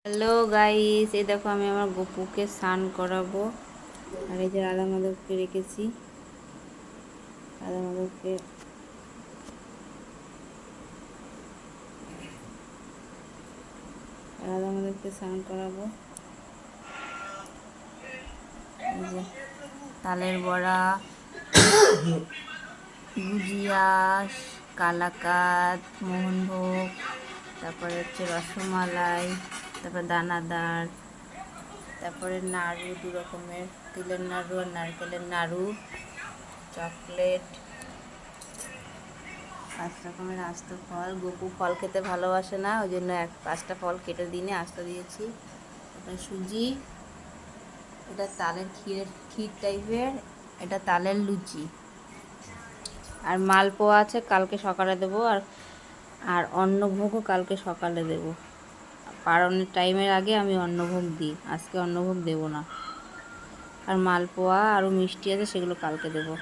Hello guys, এই দেখো আমি আমার গপুকে স্নান করাবো। আর এই যে রাধা মাধবকে রেখেছি, রাধা মাধবকে স্নান করাবো। এই যে তালের বড়া, গুজিয়া, কালাকাঁদ, মোহনভোগ, তারপরে হচ্ছে রসমালাই, তারপর দানাদার, তারপরে নাড়ু, দু রকমের তিলের নাড়ু আর নারকেলের নাড়ু, চকলেট, 5 রকমের আস্ত ফল। গপু ফল খেতে ভালোবাসে না, ওই জন্য 5টা ফল কেটে দিনে আস্ত দিয়েছি। এটা সুজি, এটা তালের ক্ষীর টাইপের, এটা তালের লুচি, আর মালপোয়া আছে, কালকে সকালে দেবো। আর অন্নভোগও কালকে সকালে দেবো। পারণের টাইমের আগে আমি অন্নভোগ দিই, আজকে অন্নভোগ দেবো না। আর মালপোয়া আরও মিষ্টি আছে, সেগুলো কালকে দেবো।